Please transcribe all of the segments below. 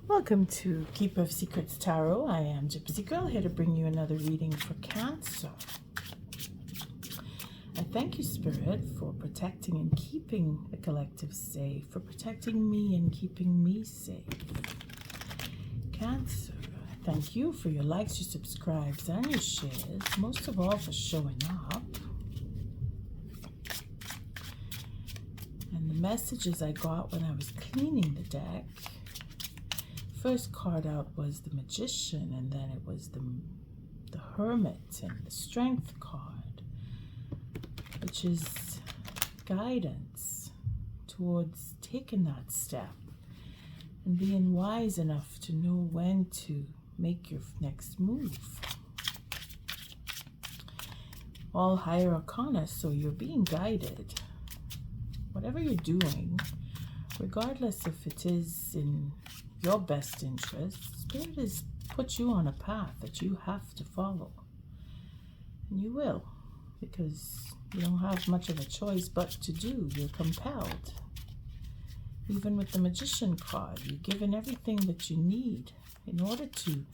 Welcome to Keeper of Secrets Tarot. I am Gypsy Girl, here to bring you another reading for Cancer. I thank you, Spirit, for protecting and keeping the collective safe, for protecting me and keeping me safe. Cancer, I thank you for your likes, your subscribes, and your shares, most of all for showing up. And the messages I got when I was cleaning the deck. First card out was the Magician, and then it was the Hermit and the Strength card, which is guidance towards taking that step and being wise enough to know when to make your next move. All higher arcana, so you're being guided. Whatever you're doing, regardless if it is in your best interest, Spirit has put you on a path that you have to follow. And you will, because you don't have much of a choice but to do. You're compelled. Even with the Magician card, you're given everything that you need in order to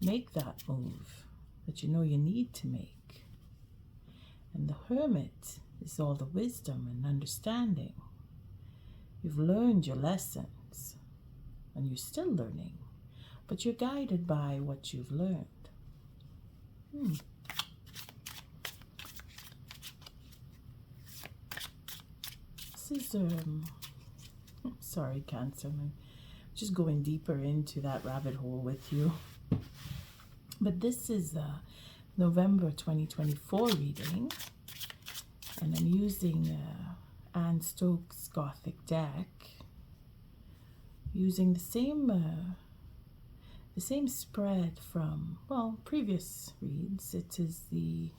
make that move that you know you need to make. And the Hermit is all the wisdom and understanding. You've learned your lessons. And you're still learning, but you're guided by what you've learned. This is, sorry, Cancer, I'm just going deeper into that rabbit hole with you. But this is a November 2024 reading, and I'm using Stokes Gothic deck. Using the same spread from, well, previous reads. It is the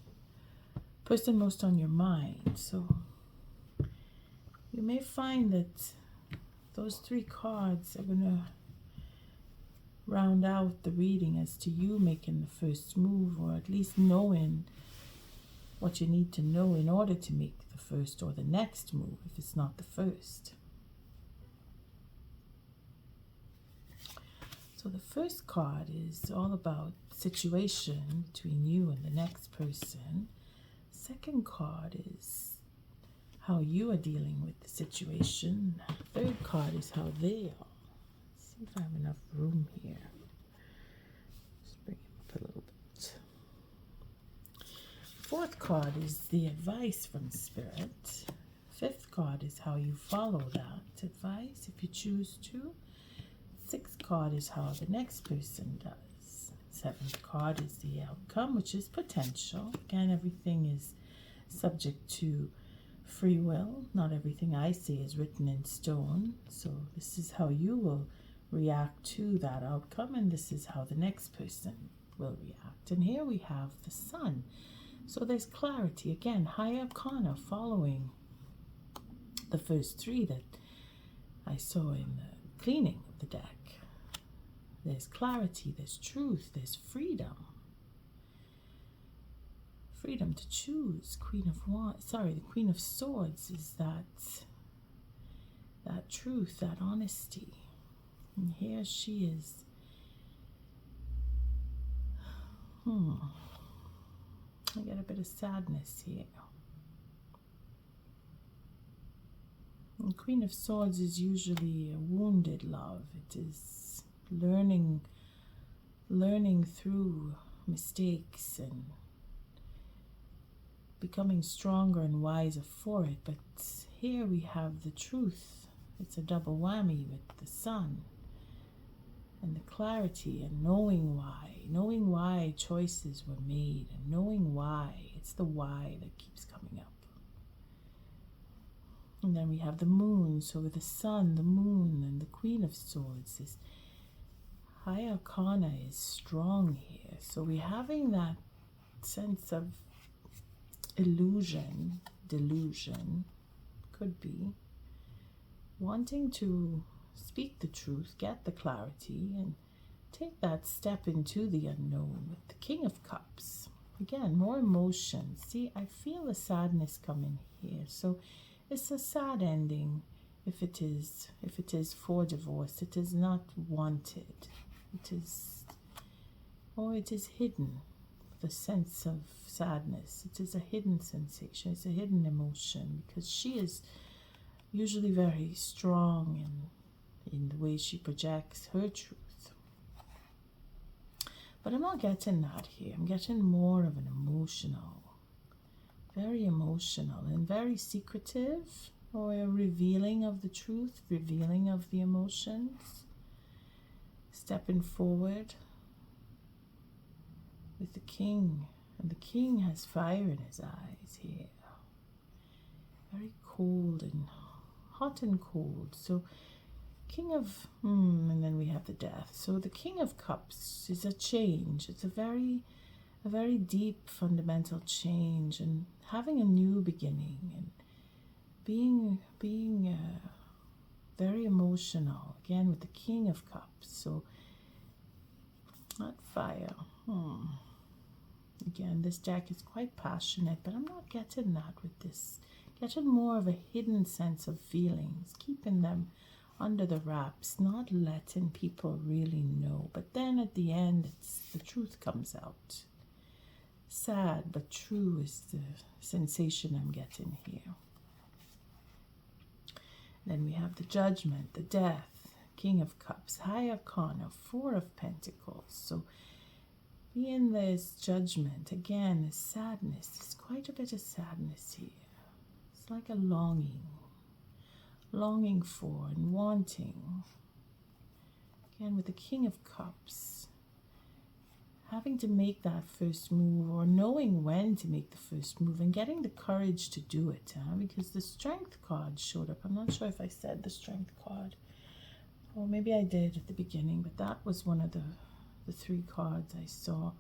person most on your mind. So you may find that those three cards are going to round out the reading as to you making the first move, or at least knowing what you need to know in order to make the first or the next move, if it's not the first. So the first card is all about situation between you and the next person. Second card is how you are dealing with the situation. Third card is how they are. Let's see if I have enough room here. Just bring it up a little bit. Fourth card is the advice from Spirit. Fifth card is how you follow that advice if you choose to. Sixth card is how the next person does. Seventh card is the outcome, which is potential. Again, everything is subject to free will. Not everything I say is written in stone. So this is how you will react to that outcome, and this is how the next person will react. And here we have the Sun. So there's clarity. Again, high arcana following the first three that I saw in the cleaning of the deck. There's clarity, there's truth, there's freedom. Freedom to choose. The Queen of Swords is that truth, that honesty. And here she is. I get a bit of sadness here. And Queen of Swords is usually a wounded love. It is learning through mistakes and becoming stronger and wiser for it. But here we have the truth. It's a double whammy with the Sun and the clarity and knowing why choices were made, and knowing why. It's the why that keeps coming up. And then we have the Moon. So with the Sun, the Moon, and the Queen of Swords, this high arcana is strong here. So we're having that sense of illusion, delusion, could be, wanting to speak the truth, get the clarity, and take that step into the unknown with the King of Cups. Again, more emotions. See, I feel the sadness coming here. So it's a sad ending if it is for divorce, it is not wanted. It is, or it is hidden. The sense of sadness. It is a hidden sensation. It's a hidden emotion because she is usually very strong in the way she projects her truth. But I'm not getting that here. I'm getting more of an emotional, very emotional and very secretive, or a revealing of the truth, revealing of the emotions, stepping forward with the king. And the king has fire in his eyes here. Very cold and hot and cold. So king of, and then we have the death. So the king of cups is a change. It's a very deep fundamental change, and having a new beginning, and being very emotional again with the king of cups. So not fire. Again, this deck is quite passionate, but I'm not getting that with this. Getting more of a hidden sense of feelings, keeping them under the wraps, not letting people really know. But then at the end, the truth comes out. Sad but true is the sensation I'm getting here. Then we have the judgment, the death, king of cups, high arcana, 4 of pentacles. So being this judgment, again, this sadness, there's quite a bit of sadness here. It's like a longing for and wanting. Again, with the king of cups, having to make that first move, or knowing when to make the first move and getting the courage to do it, because the strength card showed up. I'm not sure if I said the strength card, or maybe I did at the beginning, but that was one of the 3 cards I saw.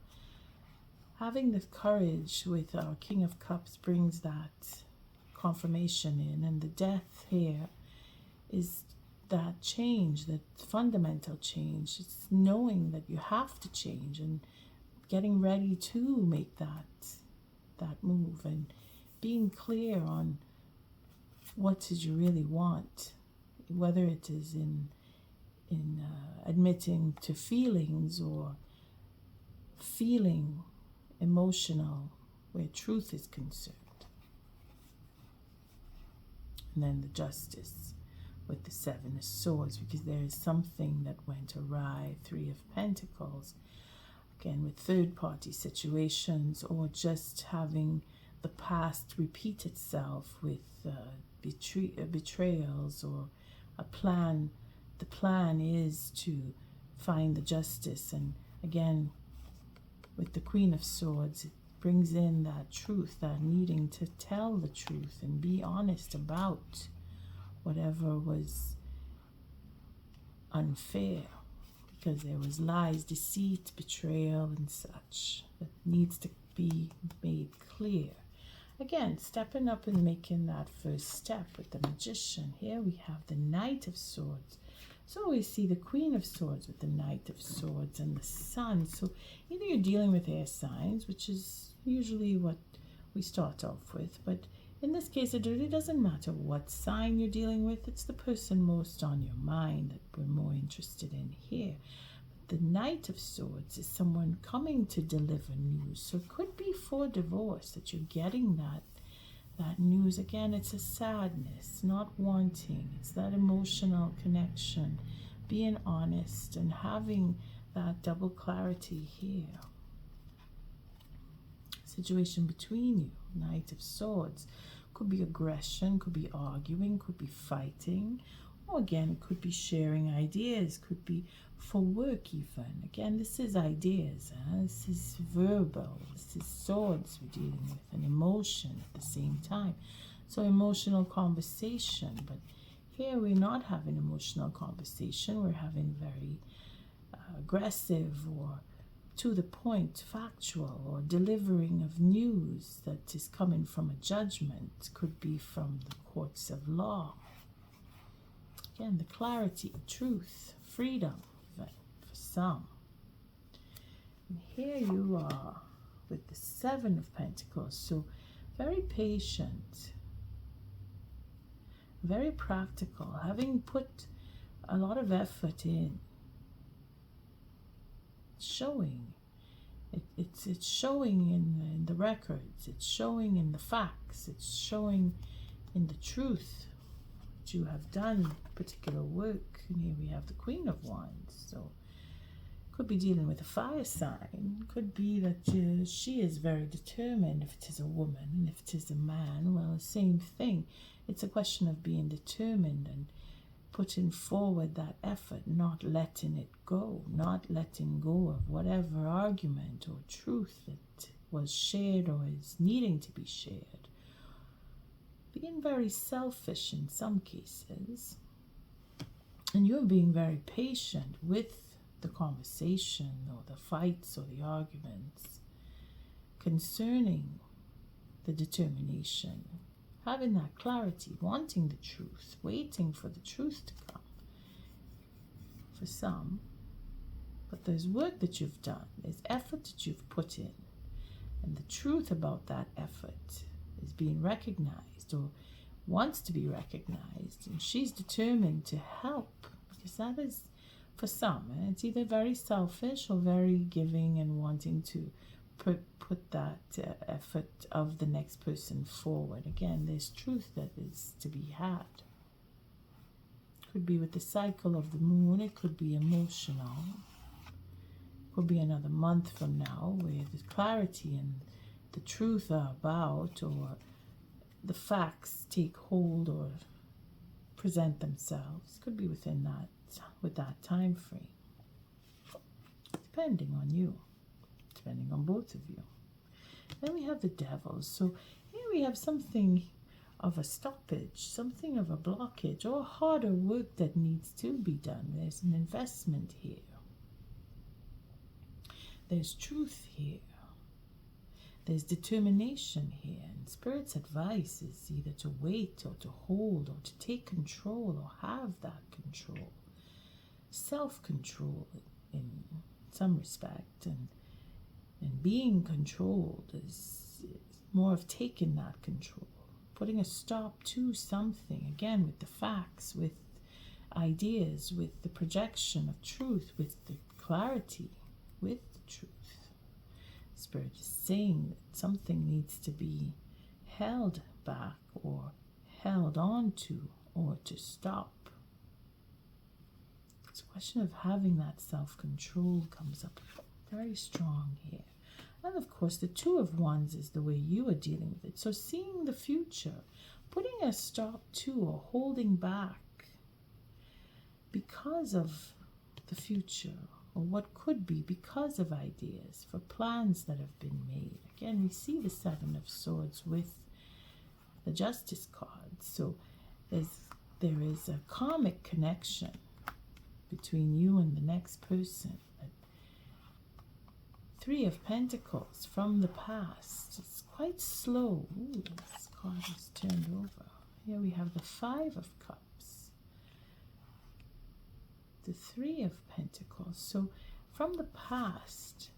Having the courage with our king of cups brings that confirmation in, and the death here is that change, that fundamental change. It's knowing that you have to change and getting ready to make that move, and being clear on what is you really want, whether it is in admitting to feelings, or feeling emotional where truth is concerned. And then the justice with the 7 of swords, because there is something that went awry. 3 of pentacles, again with third-party situations, or just having the past repeat itself with betrayals, or a plan. The plan is to find the justice, and again with the Queen of Swords, it brings in that truth, that needing to tell the truth and be honest about whatever was unfair, because there was lies, deceit, betrayal and such that needs to be made clear. Again, stepping up and making that first step with the Magician. Here we have the Knight of Swords. So we see the Queen of Swords with the Knight of Swords and the Sun. So either you're dealing with air signs, which is usually what we start off with, but in this case it really doesn't matter what sign you're dealing with. It's the person most on your mind that we're more interested in here. But the Knight of Swords is someone coming to deliver news. So it could be for divorce that you're getting that news. Again, it's a sadness, not wanting. It's that emotional connection, being honest and having that double clarity here. Situation between you, Knight of Swords. Could be aggression, could be arguing, could be fighting, or again, it could be sharing ideas, could be for work even. Again, this is ideas, this is verbal, this is swords we're dealing with, and emotion at the same time. So emotional conversation, but here we're not having emotional conversation, we're having very aggressive or to the point, factual, or delivering of news that is coming from a judgment, could be from the courts of law. Again, the clarity, truth, freedom for some. And here you are with the 7 of Pentacles, so very patient, very practical, having put a lot of effort in, showing. It's showing in the records, it's showing in the facts, it's showing in the truth that you have done particular work. And here we have the Queen of Wands, so could be dealing with a fire sign, could be that she is very determined. If it is a woman, and if it is a man, well, the same thing. It's a question of being determined and putting forward that effort, not letting it go, not letting go of whatever argument or truth that was shared or is needing to be shared. Being very selfish in some cases, and you're being very patient with the conversation or the fights or the arguments concerning the determination, having that clarity, wanting the truth, waiting for the truth to come for some. But there's work that you've done, there's effort that you've put in, and the truth about that effort is being recognized or wants to be recognized, and she's determined to help, because that is, for some, it's either very selfish or very giving and wanting to put that effort of the next person forward. Again, there's truth that is to be had. Could be with the cycle of the moon, it could be emotional, could be another month from now where the clarity and the truth are about, or the facts take hold or present themselves. Could be within that, with that time frame, depending on you, depending on both of you. Then we have the Devil. So here we have something of a stoppage, something of a blockage, or harder work that needs to be done. There's an investment here. There's truth here. There's determination here. And Spirit's advice is either to wait or to hold or to take control or have that control. Self-control in some respect, and being controlled is more of taking that control, putting a stop to something, again with the facts, with ideas, with the projection of truth, with the clarity, with the truth. Spirit is saying that something needs to be held back or held on to or to stop. It's a question of having that self-control comes up very strong here. And of course, the Two of Wands is the way you are dealing with it. So seeing the future, putting a stop to or holding back because of the future, or what could be because of ideas for plans that have been made. Again, we see the Seven of Swords with the Justice card. So there is a karmic connection between you and the next person. Three of Pentacles from the past. It's quite slow. Ooh, this card is turned over. Here we have the Five of Cups. The Three of Pentacles. So from the past,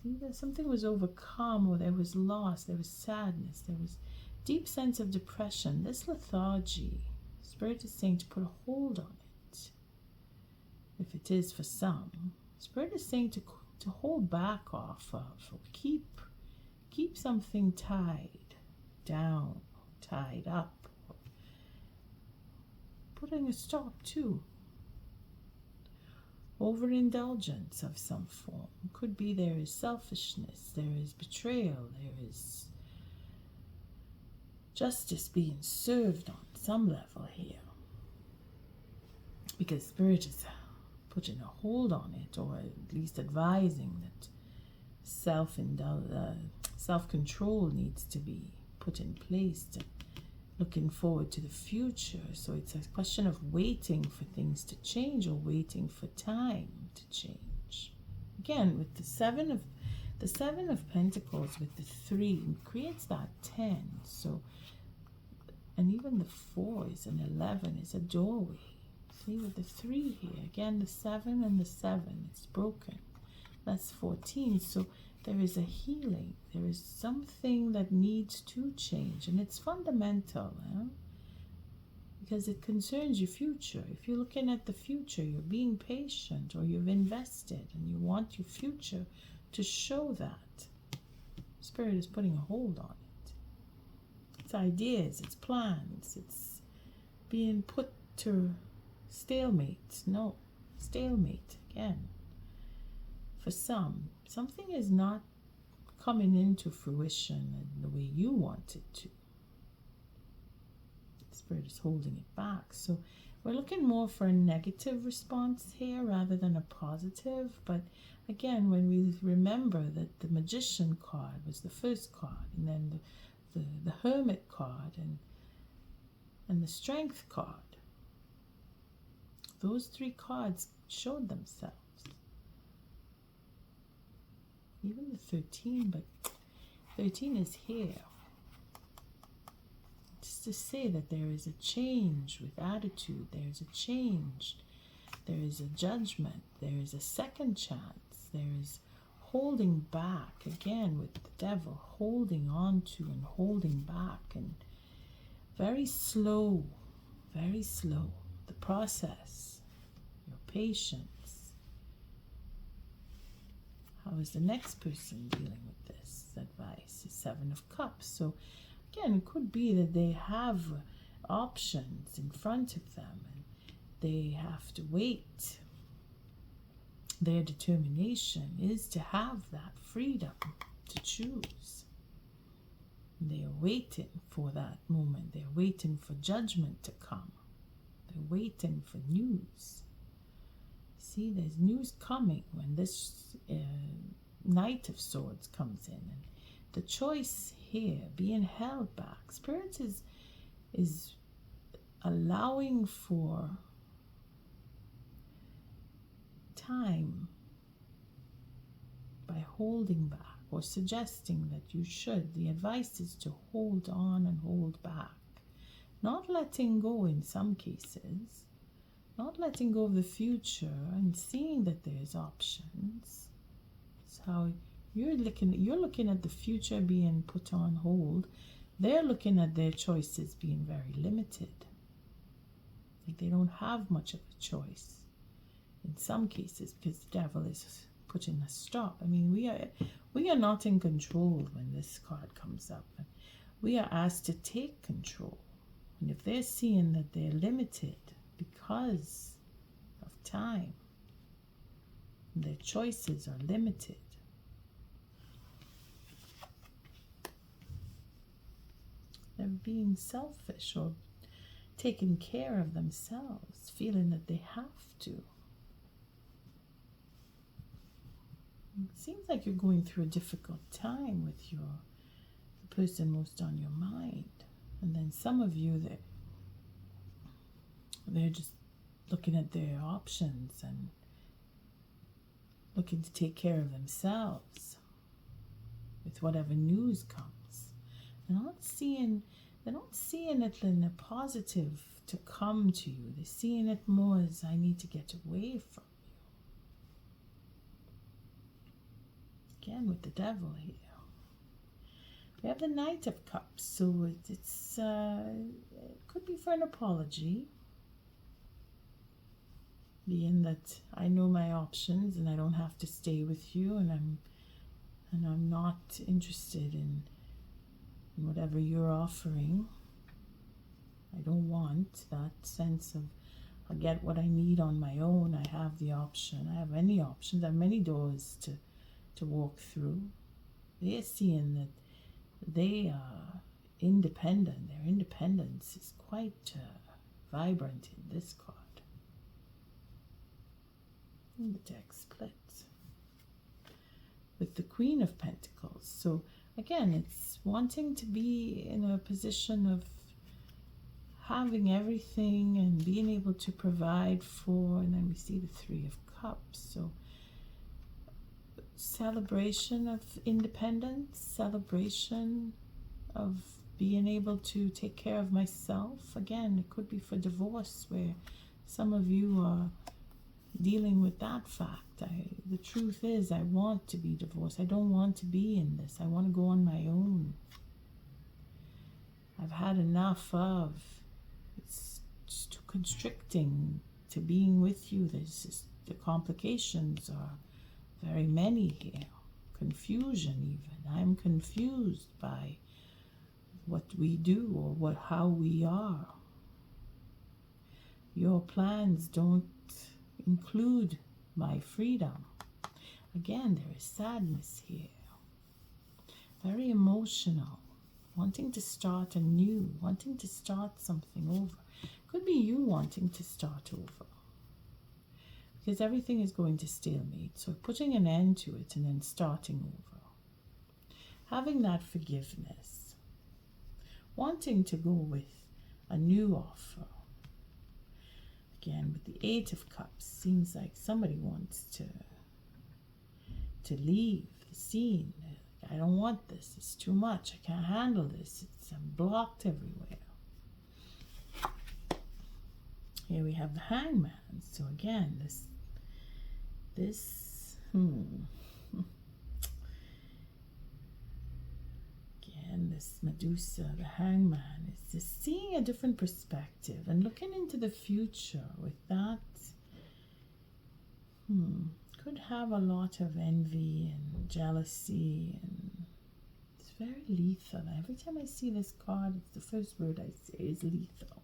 either something was overcome or there was loss, there was sadness, there was deep sense of depression, this lethargy. Spirit is saying to put a hold on it. If it is for some, Spirit is saying to hold back off of, or keep something tied down, tied up, putting a stop to. Overindulgence of some form. Could be there is selfishness, there is betrayal, there is justice being served on some level here. Because Spirit is putting a hold on it, or at least advising that self-control needs to be put in place, to looking forward to the future. So it's a question of waiting for things to change, or waiting for time to change. Again, with the Seven of Pentacles with the 3, it creates that 10. So, and even the 4 is an 11, is a doorway. See, with the 3 here, again, the 7 and the 7, it's broken. That's 14. So there is a healing. There is something that needs to change, and it's fundamental. because it concerns your future. If you're looking at the future, you're being patient, or you've invested and you want your future to show that. Spirit is putting a hold on it. It's ideas, it's plans, it's being put to stalemate. No, stalemate again. For some, something is not coming into fruition in the way you want it to. Spirit is holding it back. So we're looking more for a negative response here rather than a positive. But again, when we remember that the Magician card was the first card, and then the Hermit card, and the Strength card, those three cards showed themselves. Even the 13, but 13 is here. Just to say that there is a change with attitude, there is a change, there is a judgment, there is a second chance, there is holding back, again with the Devil, holding on to and holding back, and very slow, the process, your patience. How is the next person dealing with this advice? The Seven of Cups. So again, it could be that they have options in front of them and they have to wait. Their determination is to have that freedom to choose. They are waiting for that moment. They're waiting for judgment to come. They're waiting for news. See, there's news coming when this Knight of Swords comes in. And the choice here, being held back. Spirit is allowing for time by holding back, or suggesting that you should. The advice is to hold on and hold back. Not letting go in some cases. Not letting go of the future and seeing that there's options. It's how you're looking at the future being put on hold. They're looking at their choices being very limited. Like they don't have much of a choice in some cases, because the Devil is putting a stop. I mean, we are not in control when this card comes up. We are asked to take control. And if they're seeing that they're limited because of time, their choices are limited, they're being selfish or taking care of themselves, feeling that they have to. It seems like you're going through a difficult time with the person most on your mind. And then some of you, they're just looking at their options and looking to take care of themselves with whatever news comes. They're not seeing it in a positive to come to you. They're seeing it more as, I need to get away from you. Again with the Devil here. We have the Knight of Cups, so it could be for an apology, being that I know my options and I don't have to stay with you, and I'm not interested in whatever you're offering. I don't want that sense of I'll get what I need on my own. I have the option. I have many options. I have many doors to walk through. They're seeing that they are independent. Their independence is quite vibrant in this card. And the deck splits with the Queen of Pentacles. So again, it's wanting to be in a position of having everything and being able to provide for, and then we see the Three of Cups. So celebration of independence, celebration of being able to take care of myself. Again, it could be for divorce, where some of you are dealing with that fact. The truth is, I want to be divorced. I don't want to be in this. I want to go on my own. I've had enough of. It's it's too constricting to being with you. There's just, the complications are very many here. Confusion even. I'm confused by what we do or how we are. Your plans don't include my freedom. Again, there is sadness here. Very emotional. Wanting to start anew. Wanting to start something over. Could be you wanting to start over. Because everything is going to stalemate. So putting an end to it and then starting over. Having that forgiveness. Wanting to go with a new offer. Again, with the Eight of Cups, seems like somebody wants to leave the scene. I don't want this. It's too much. I can't handle this. I'm blocked everywhere. Here we have the Hangman. So again, again, this Medusa, the Hangman, is just seeing a different perspective and looking into the future with that. Could have a lot of envy and jealousy, and it's very lethal. Every time I see this card, it's the first word I say is lethal.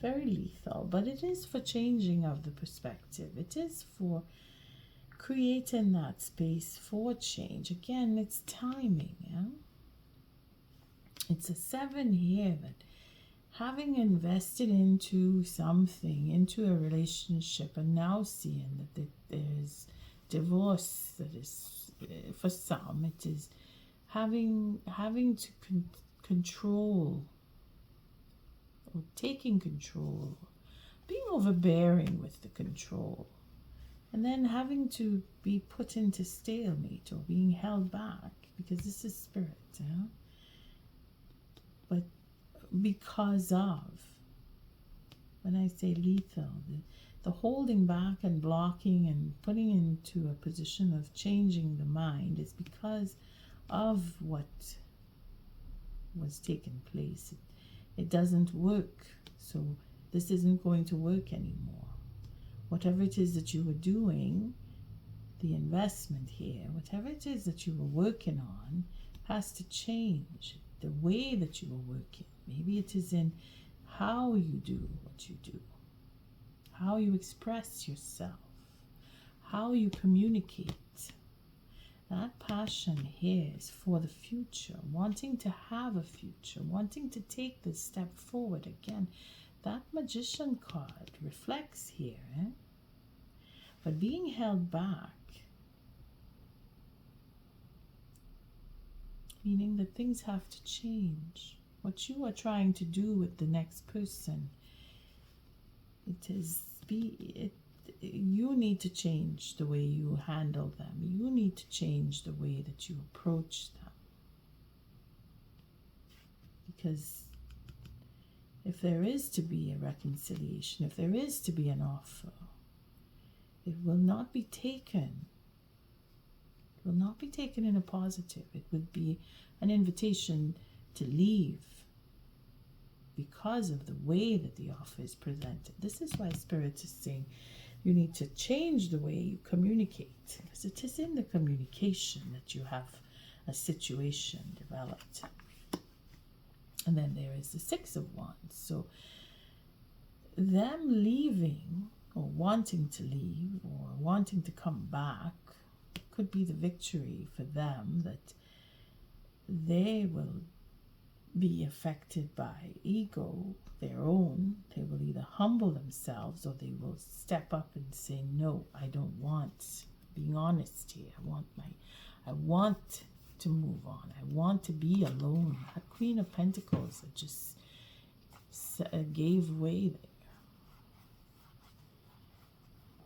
Very lethal, but it is for changing of the perspective. It is for creating that space for change. Again, it's timing. Yeah? It's a 7 here that having invested into something, into a relationship, and now seeing that there's divorce, that is, for some, it is having to control, or taking control, being overbearing with the control, and then having to be put into stalemate or being held back, because this is spirit, yeah? But because of, when I say lethal, the holding back and blocking and putting into a position of changing the mind is because of what was taking place. It doesn't work, so this isn't going to work anymore. Whatever it is that you were doing, the investment here, whatever it is that you were working on, has to change. The way that you were working. Maybe it is in how you do what you do, how you express yourself, how you communicate. That passion here is for the future, wanting to have a future, wanting to take this step forward. Again, that Magician card reflects here, but being held back, meaning that things have to change. What you are trying to do with the next person, you need to change the way you handle them. You need to change the way that you approach them. Because if there is to be a reconciliation, if there is to be an offer, it will not be taken. It will not be taken in a positive. It would be an invitation to leave because of the way that the offer is presented. This is why Spirit is saying you need to change the way you communicate, because it is in the communication that you have a situation developed. And then there is the Six of Wands. So them leaving, or wanting to leave, or wanting to come back, could be the victory for them, that they will be affected by ego, their own. They will either humble themselves or they will step up and say, no, I don't want, being honest here, I want to move on. I want to be alone. That Queen of Pentacles that just gave way there.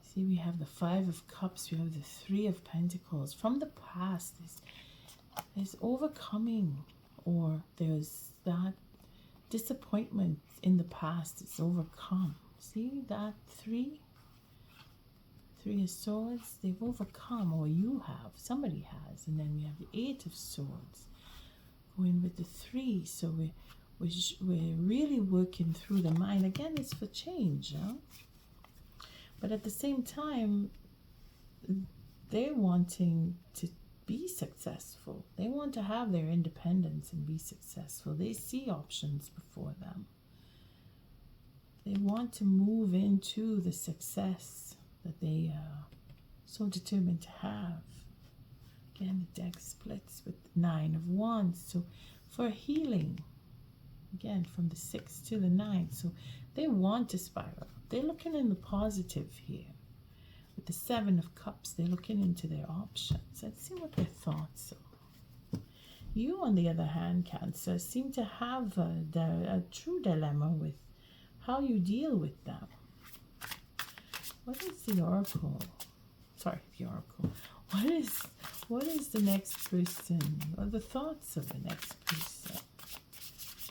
See, we have the Five of Cups, we have the Three of Pentacles. From the past, there's overcoming, or there's that disappointment in the past is overcome. See that Three of Swords, they've overcome, or you have, somebody has. And then we have the Eight of Swords going with the Three. So we're really working through the mind. Again, it's for change, huh? But at the same time, they're wanting to be successful. They want to have their independence and be successful. They see options before them. They want to move into the success that they are so determined to have. Again, the deck splits with the 9 of Wands. So for healing, again, from the 6 to the 9. So they want to spiral. They're looking in the positive here. With the 7 of Cups, they're looking into their options. Let's see what their thoughts are. You, on the other hand, Cancer, seem to have a true dilemma with how you deal with them. What is the Oracle? Sorry, the Oracle. What is the next person, or the thoughts of the next person?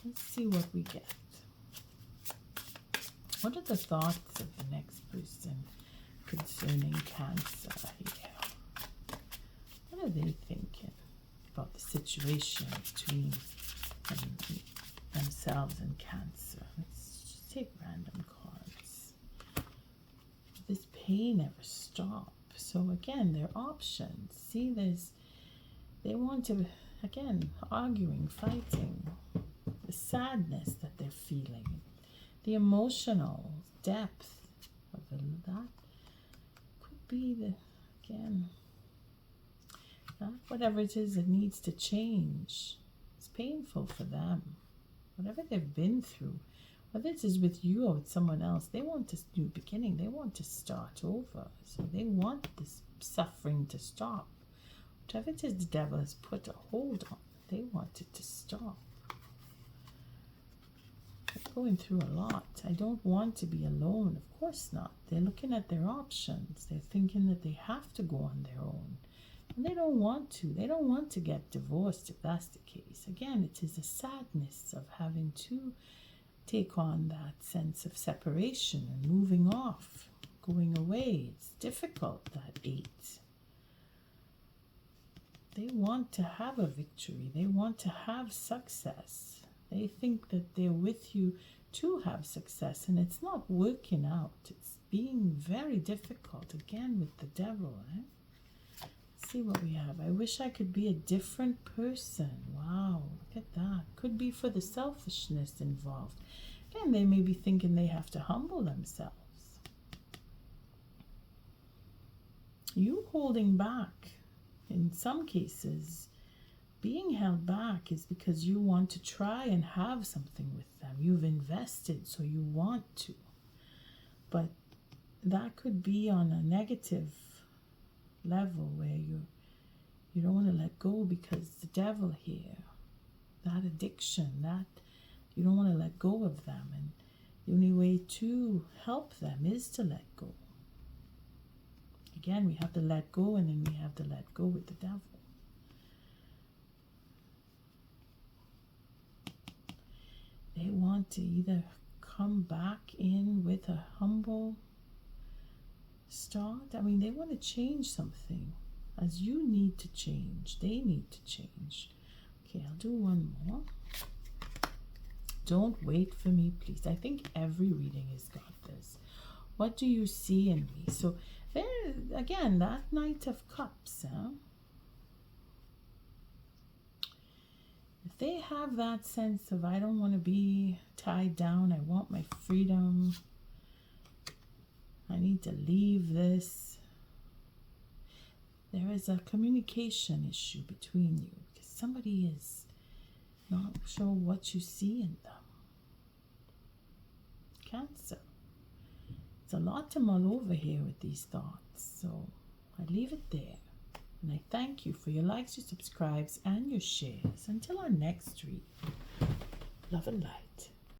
Let's see what we get. What are the thoughts of the next person concerning Cancer here? What are they thinking about the situation between themselves and Cancer? Let's just take random cards. This pain never stops. So again, their options. See, they want to, again, arguing, fighting. The sadness that they're feeling. The emotional depth of that could be whatever it is that needs to change. It's painful for them. Whatever they've been through, whether it is with you or with someone else, they want a new beginning. They want to start over. So they want this suffering to stop. Whatever it is the devil has put a hold on, they want it to stop. They're going through a lot. I don't want to be alone. Of course not. They're looking at their options. They're thinking that they have to go on their own. And they don't want to. They don't want to get divorced if that's the case. Again, it is a sadness of having to take on that sense of separation and moving off, going away. It's difficult, that 8. They want to have a victory. They want to have success. They think that they're with you to have success, and it's not working out. It's being very difficult, again, with the devil. Let's see what we have. I wish I could be a different person. Wow, look at that. Could be for the selfishness involved. Again, they may be thinking they have to humble themselves. You holding back, in some cases, being held back is because you want to try and have something with them. You've invested, so you want to. But that could be on a negative level where you don't want to let go, because the devil here, that addiction, that you don't want to let go of them. And the only way to help them is to let go. Again, we have to let go, and then we have to let go with the devil. They want to either come back in with a humble start. I mean, they want to change something. As you need to change, they need to change. Okay, I'll do one more. Don't wait for me, please. I think every reading has got this. What do you see in me? So there, again, that Knight of Cups, huh? If they have that sense of, I don't want to be tied down, I want my freedom, I need to leave this, there is a communication issue between you, because somebody is not sure what you see in them. Cancer. It's a lot to mull over here with these thoughts, so I leave it there. And I thank you for your likes, your subscribes, and your shares. Until our next read, love and light.